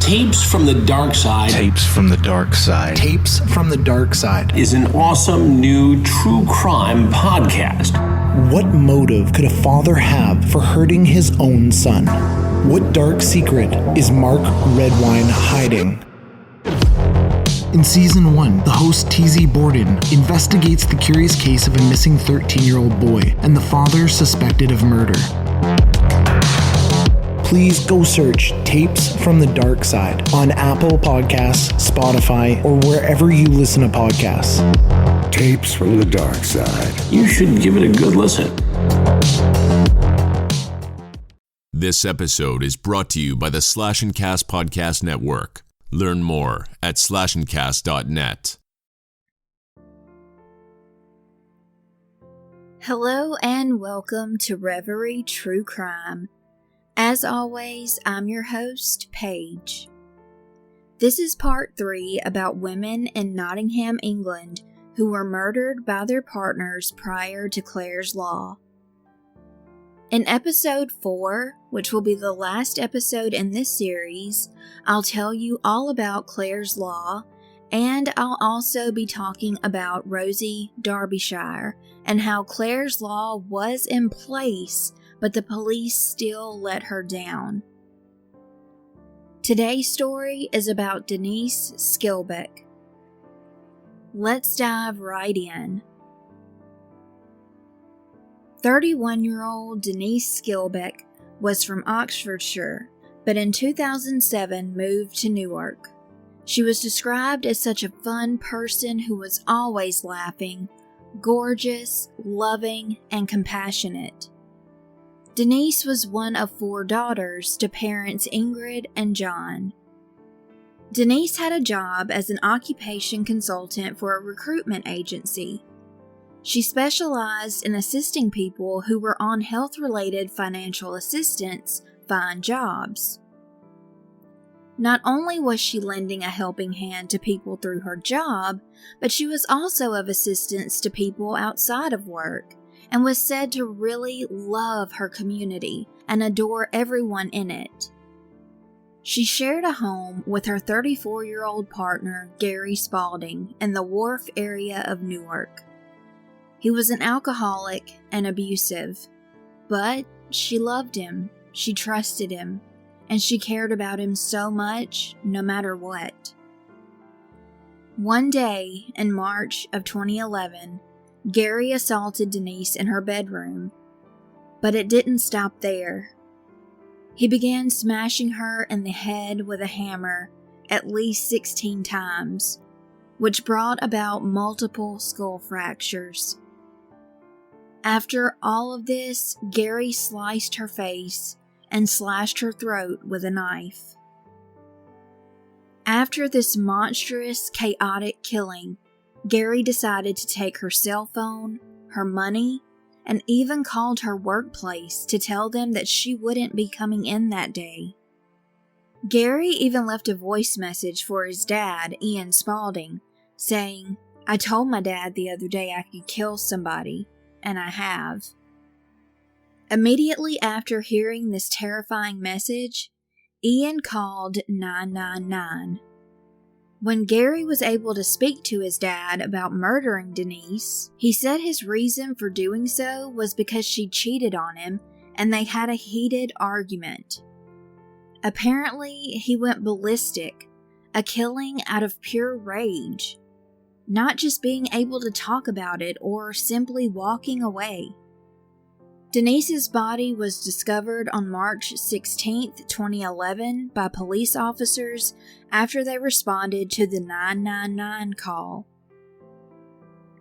Tapes from the Darkside. Tapes from the Darkside. Tapes from the Darkside is an awesome new true crime podcast. What motive could a father have for hurting his own son? What dark secret is Mark Redwine hiding? In Season 1, the host TZ Borden investigates the curious case of a missing 13-year-old boy and the father suspected of murder. Please go search Tapes from the Darkside on Apple Podcasts, Spotify, or wherever you listen to podcasts. Tapes from the Darkside. You should give it a good listen. This episode is brought to you by the Slash and Cast Podcast Network. Learn more at slashandcast.net. Hello and welcome to Reverie True Crime. As always, I'm your host, Paige. This is part 3 about women in Nottingham, England, who were murdered by their partners prior to Clare's Law. In episode 4, which will be the last episode in this series, I'll tell you all about Clare's Law, and I'll also be talking about Rosie Derbyshire and how Clare's Law was in place, but the police still let her down. Today's story is about Denise Skilbeck. Let's dive right in. 31-year-old Denise Skilbeck was from Oxfordshire, but in 2007 moved to Newark. She was described as such a fun person who was always laughing, gorgeous, loving, and compassionate. Denise was one of 4 daughters to parents Ingrid and John. Denise had a job as an occupation consultant for a recruitment agency. She specialized in assisting people who were on health-related financial assistance find jobs. Not only was she lending a helping hand to people through her job, but she was also of assistance to people outside of work, and was said to really love her community and adore everyone in it. She shared a home with her 34-year-old partner, Gary Spalding, in the Wharf area of Newark. He was an alcoholic and abusive, but she loved him, she trusted him, and she cared about him so much, no matter what. One day in March of 2011, Gary assaulted Denise in her bedroom, but it didn't stop there. He began smashing her in the head with a hammer at least 16 times, which brought about multiple skull fractures. After all of this, Gary sliced her face and slashed her throat with a knife. After this monstrous, chaotic killing, Gary decided to take her cell phone, her money, and even called her workplace to tell them that she wouldn't be coming in that day. Gary even left a voice message for his dad, Ian Spalding, saying, "I told my dad the other day I could kill somebody, and I have." Immediately after hearing this terrifying message, Ian called 999. When Gary was able to speak to his dad about murdering Denise, he said his reason for doing so was because she cheated on him and they had a heated argument. Apparently, he went ballistic, a killing out of pure rage, not just being able to talk about it or simply walking away. Denise's body was discovered on March 16, 2011 by police officers after they responded to the 999 call.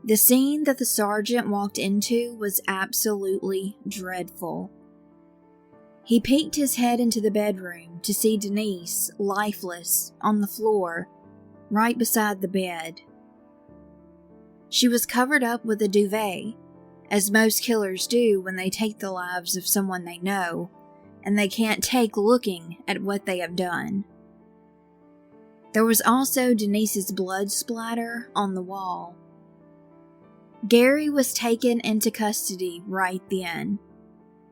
The scene that the sergeant walked into was absolutely dreadful. He peeked his head into the bedroom to see Denise, lifeless, on the floor, right beside the bed. She was covered up with a duvet, as most killers do when they take the lives of someone they know, and they can't take looking at what they have done. There was also Denise's blood splatter on the wall. Gary was taken into custody right then.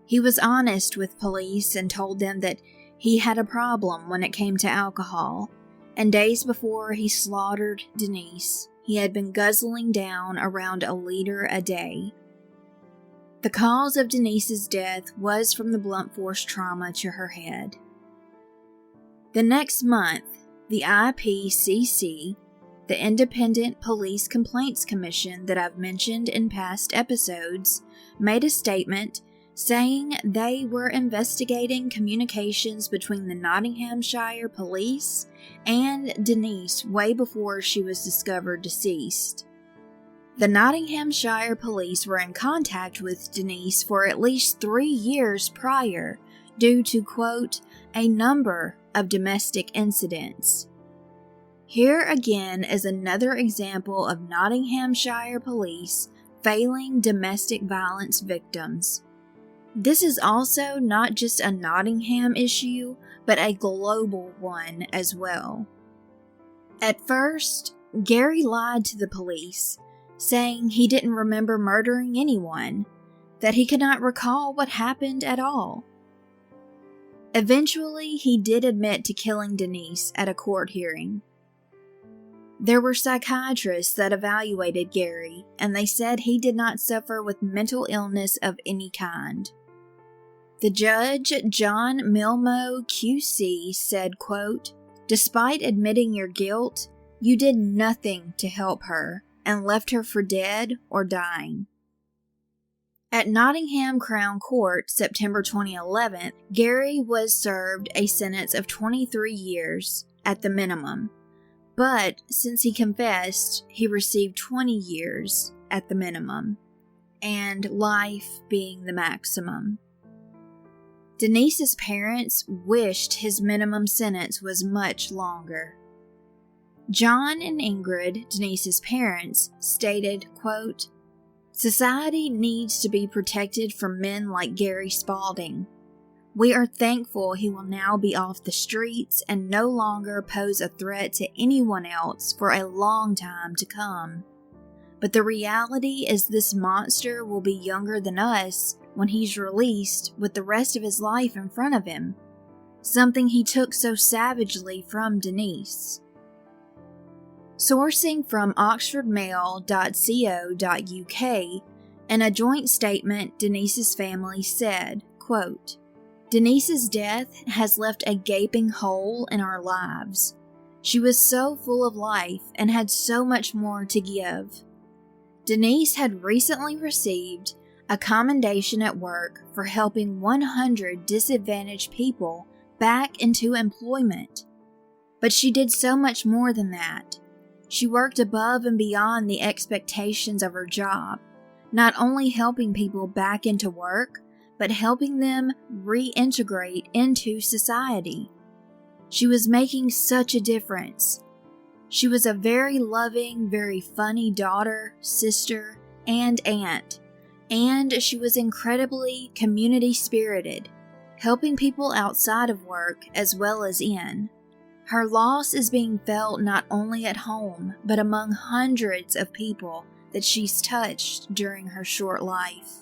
He was honest with police and told them that He had a problem when it came to alcohol, and days before he slaughtered Denise, he had been guzzling down around a liter a day. The cause of Denise's death was from the blunt force trauma to her head. The next month, the IPCC, the Independent Police Complaints Commission that I've mentioned in past episodes, made a statement saying they were investigating communications between the Nottinghamshire police and Denise way before she was discovered deceased. The Nottinghamshire police were in contact with Denise for at least 3 years prior due to, quote, a number of domestic incidents. Here again is another example of Nottinghamshire police failing domestic violence victims. This is also not just a Nottingham issue, but a global one as well. At first, Gary lied to the police, saying he didn't remember murdering anyone, that he could not recall what happened at all. Eventually, he did admit to killing Denise at a court hearing. There were psychiatrists that evaluated Gary, and they said he did not suffer with mental illness of any kind. The judge, John Milmo, QC, said, quote, despite admitting your guilt, you did nothing to help her and left her for dead or dying. At Nottingham Crown Court, September 2011, Gary was served a sentence of 23 years at the minimum, but since he confessed, he received 20 years at the minimum, and life being the maximum. Denise's parents wished his minimum sentence was much longer. John and Ingrid, Denise's parents, stated, quote, society needs to be protected from men like Gary Spalding. We are thankful he will now be off the streets and no longer pose a threat to anyone else for a long time to come. But the reality is this monster will be younger than us when he's released with the rest of his life in front of him, something he took so savagely from Denise. Sourcing from oxfordmail.co.uk, in a joint statement, Denise's family said, quote, Denise's death has left a gaping hole in our lives. She was so full of life and had so much more to give. Denise had recently received a commendation at work for helping 100 disadvantaged people back into employment. But she did so much more than that. She worked above and beyond the expectations of her job, not only helping people back into work, but helping them reintegrate into society. She was making such a difference. She was a very loving, very funny daughter, sister, and aunt. And she was incredibly community-spirited, helping people outside of work as well as in. Her loss is being felt not only at home, but among hundreds of people that she's touched during her short life.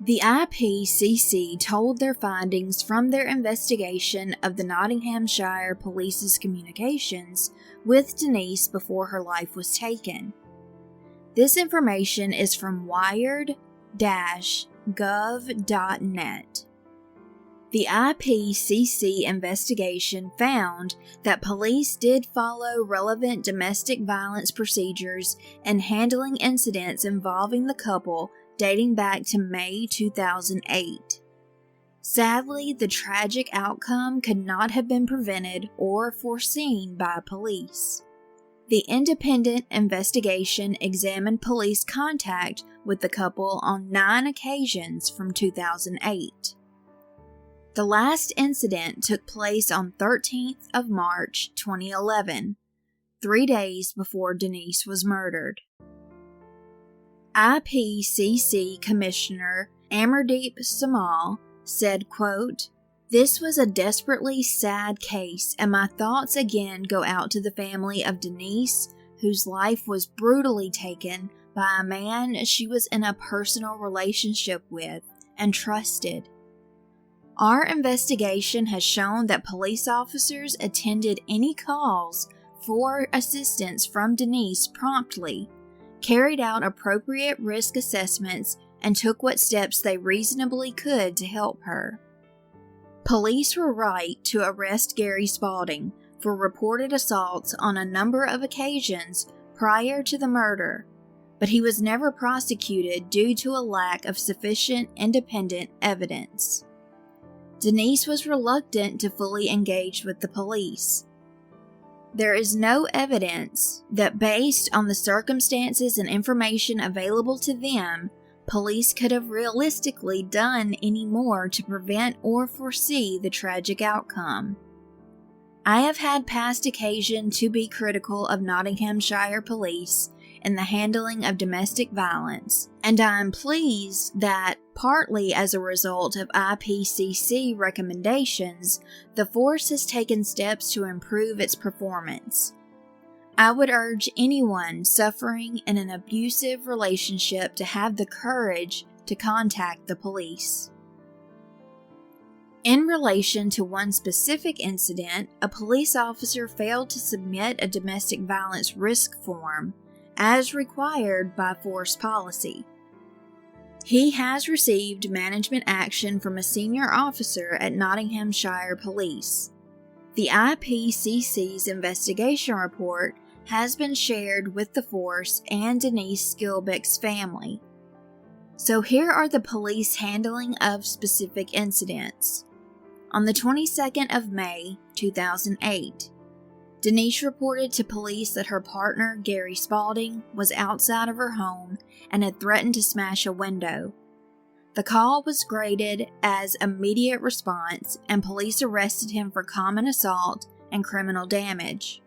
The IPCC told their findings from their investigation of the Nottinghamshire Police's communications with Denise before her life was taken. This information is from wired-gov.net. The IPCC investigation found that police did follow relevant domestic violence procedures in handling incidents involving the couple dating back to May 2008. Sadly, the tragic outcome could not have been prevented or foreseen by police. The independent investigation examined police contact with the couple on 9 occasions from 2008. The last incident took place on 13th of March 2011, 3 days before Denise was murdered. IPCC Commissioner Amardeep Samal said, quote, "This was a desperately sad case, and my thoughts again go out to the family of Denise, whose life was brutally taken by a man she was in a personal relationship with and trusted. Our investigation has shown that police officers attended any calls for assistance from Denise promptly, carried out appropriate risk assessments, and took what steps they reasonably could to help her. Police were right to arrest Gary Spaulding for reported assaults on a number of occasions prior to the murder, but he was never prosecuted due to a lack of sufficient independent evidence. Denise was reluctant to fully engage with the police. There is no evidence that, based on the circumstances and information available to them, police could have realistically done any more to prevent or foresee the tragic outcome. I have had past occasion to be critical of Nottinghamshire police in the handling of domestic violence, and I am pleased that, partly as a result of IPCC recommendations, the force has taken steps to improve its performance. I would urge anyone suffering in an abusive relationship to have the courage to contact the police. In relation to one specific incident, a police officer failed to submit a domestic violence risk form as required by force policy. He has received management action from a senior officer at Nottinghamshire Police. The IPCC's investigation report has been shared with the force and Denise Skilbeck's family. So here are the police handling of specific incidents. On the 22nd of May, 2008, Denise reported to police that her partner, Gary Spaulding, was outside of her home and had threatened to smash a window. The call was graded as immediate response, and police arrested him for common assault and criminal damage.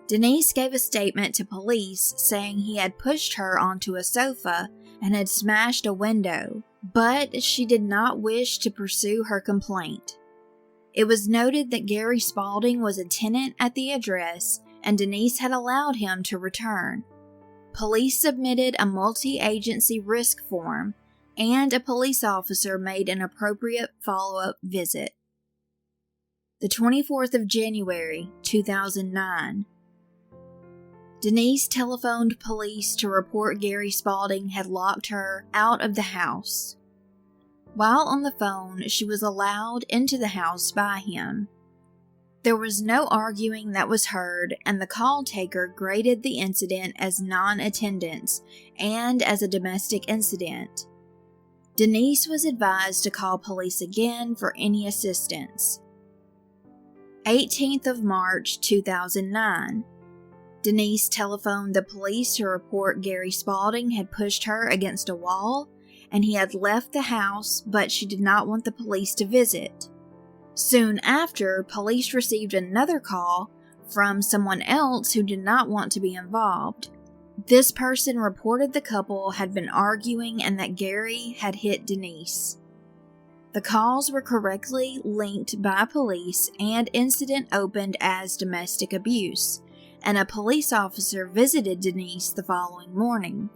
Denise gave a statement to police saying he had pushed her onto a sofa and had smashed a window, but she did not wish to pursue her complaint. It was noted that Gary Spaulding was a tenant at the address and Denise had allowed him to return. Police submitted a multi-agency risk form, and a police officer made an appropriate follow-up visit. The 24th of January, 2009. Denise telephoned police to report Gary Spaulding had locked her out of the house. While on the phone, she was allowed into the house by him. There was no arguing that was heard, and the call taker graded the incident as non-attendance and as a domestic incident. Denise was advised to call police again for any assistance. 18th of March, 2009. Denise telephoned the police to report Gary Spaulding had pushed her against a wall and he had left the house, but she did not want the police to visit. Soon after, police received another call from someone else who did not want to be involved. This person reported the couple had been arguing and that Gary had hit Denise. The calls were correctly linked by police and incident opened as domestic abuse, and a police officer visited Denise the following morning.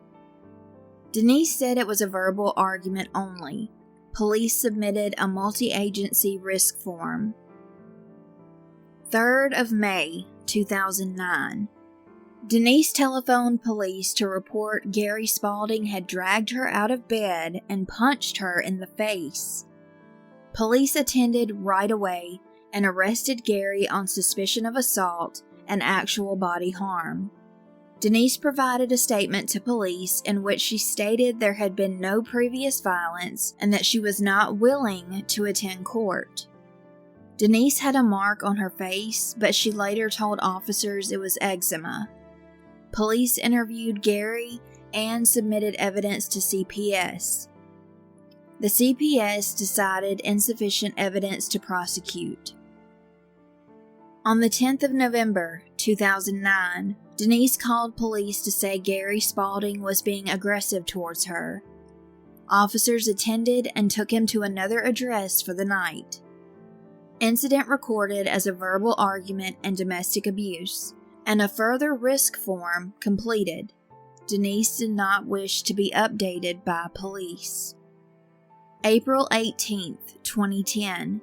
Denise said it was a verbal argument only. Police submitted a multi-agency risk form. 3rd of May, 2009. Denise telephoned police to report Gary Spaulding had dragged her out of bed and punched her in the face. Police attended right away and arrested Gary on suspicion of assault and actual body harm. Denise provided a statement to police in which she stated there had been no previous violence and that she was not willing to attend court. Denise had a mark on her face, but she later told officers it was eczema. Police interviewed Gary and submitted evidence to CPS. The CPS decided insufficient evidence to prosecute. On the 10th of November, 2009, Denise called police to say Gary Spaulding was being aggressive towards her. Officers attended and took him to another address for the night. Incident recorded as a verbal argument and domestic abuse, and a further risk form completed. Denise did not wish to be updated by police. April 18th, 2010.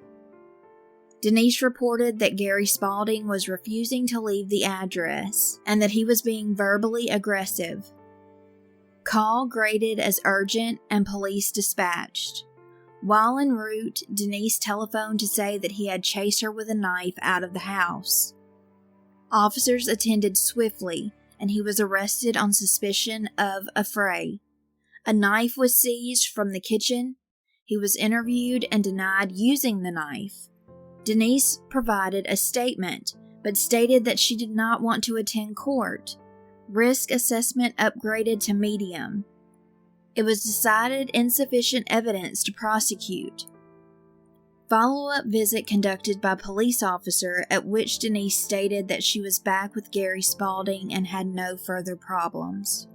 Denise reported that Gary Spalding was refusing to leave the address and that he was being verbally aggressive. Call graded as urgent and police dispatched. While en route, Denise telephoned to say that he had chased her with a knife out of the house. Officers attended swiftly, and he was arrested on suspicion of affray. A knife was seized from the kitchen. He was interviewed and denied using the knife. Denise provided a statement, but stated that she did not want to attend court. Risk assessment upgraded to medium. It was decided insufficient evidence to prosecute. Follow-up visit conducted by police officer at which Denise stated that she was back with Gary Spalding and had no further problems.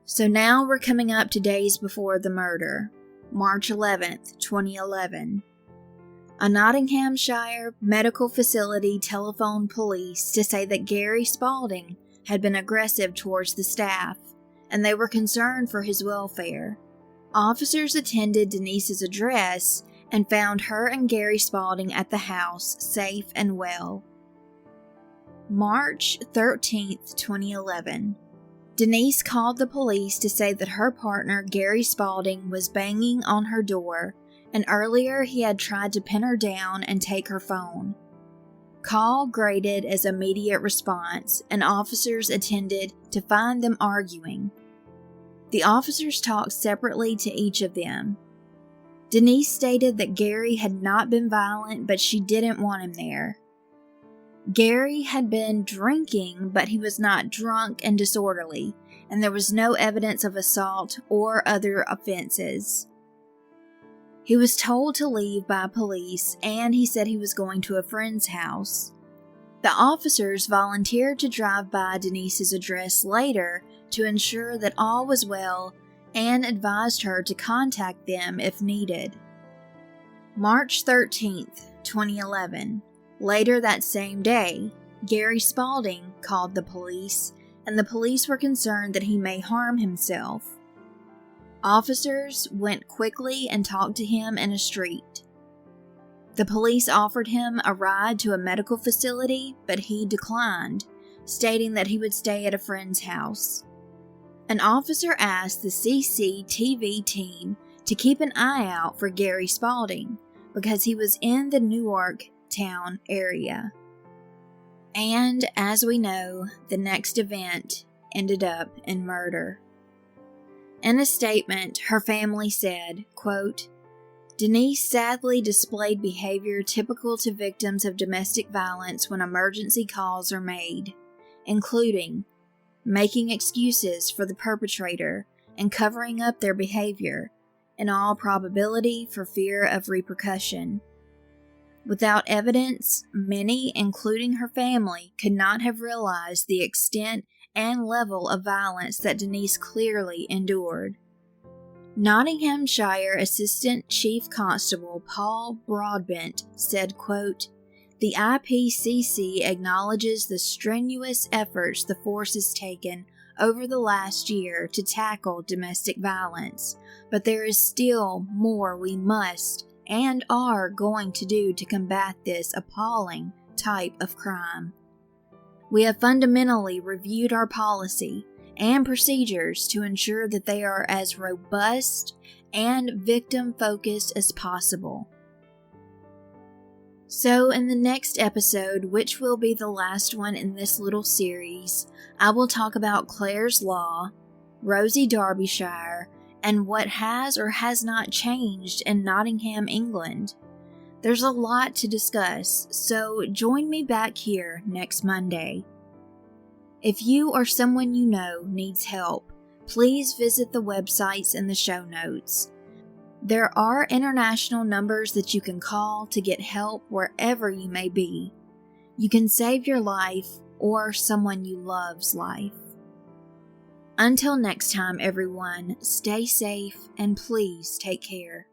So now we're coming up to days before the murder, March 11th, 2011. A Nottinghamshire medical facility telephoned police to say that Gary Spalding had been aggressive towards the staff, and they were concerned for his welfare. Officers attended Denise's address and found her and Gary Spalding at the house, safe and well. March 13th, 2011. Denise called the police to say that her partner, Gary Spalding, was banging on her door, and earlier he had tried to pin her down and take her phone. Call graded as immediate response, and officers attended to find them arguing. The officers talked separately to each of them. Denise stated that Gary had not been violent, but she didn't want him there. Gary had been drinking, but he was not drunk and disorderly, and there was no evidence of assault or other offenses. He was told to leave by police, and he said he was going to a friend's house. The officers volunteered to drive by Denise's address later to ensure that all was well and advised her to contact them if needed. March 13th, 2011. Later that same day, Gary Spalding called the police, and the police were concerned that he may harm himself. Officers went quickly and talked to him in a street. The police offered him a ride to a medical facility, but he declined, stating that he would stay at a friend's house. An officer asked the CCTV team to keep an eye out for Gary Spalding because he was in the Newark town area. And as we know, the next event ended up in murder. In a statement, her family said, quote, Denise sadly displayed behavior typical to victims of domestic violence when emergency calls are made, including making excuses for the perpetrator and covering up their behavior, in all probability for fear of repercussion. Without evidence, many, including her family, could not have realized the extent and level of violence that Denise clearly endured. Nottinghamshire Assistant Chief Constable Paul Broadbent said, quote, The IPCC acknowledges the strenuous efforts the force has taken over the last year to tackle domestic violence, but there is still more we must and are going to do to combat this appalling type of crime. We have fundamentally reviewed our policy and procedures to ensure that they are as robust and victim-focused as possible. So in the next episode, which will be the last one in this little series, I will talk about Clare's Law, Rosie Derbyshire, and what has or has not changed in Nottingham, England. There's a lot to discuss, so join me back here next Monday. If you or someone you know needs help, please visit the websites in the show notes. There are international numbers that you can call to get help wherever you may be. You can save your life or someone you love's life. Until next time, everyone, stay safe and please take care.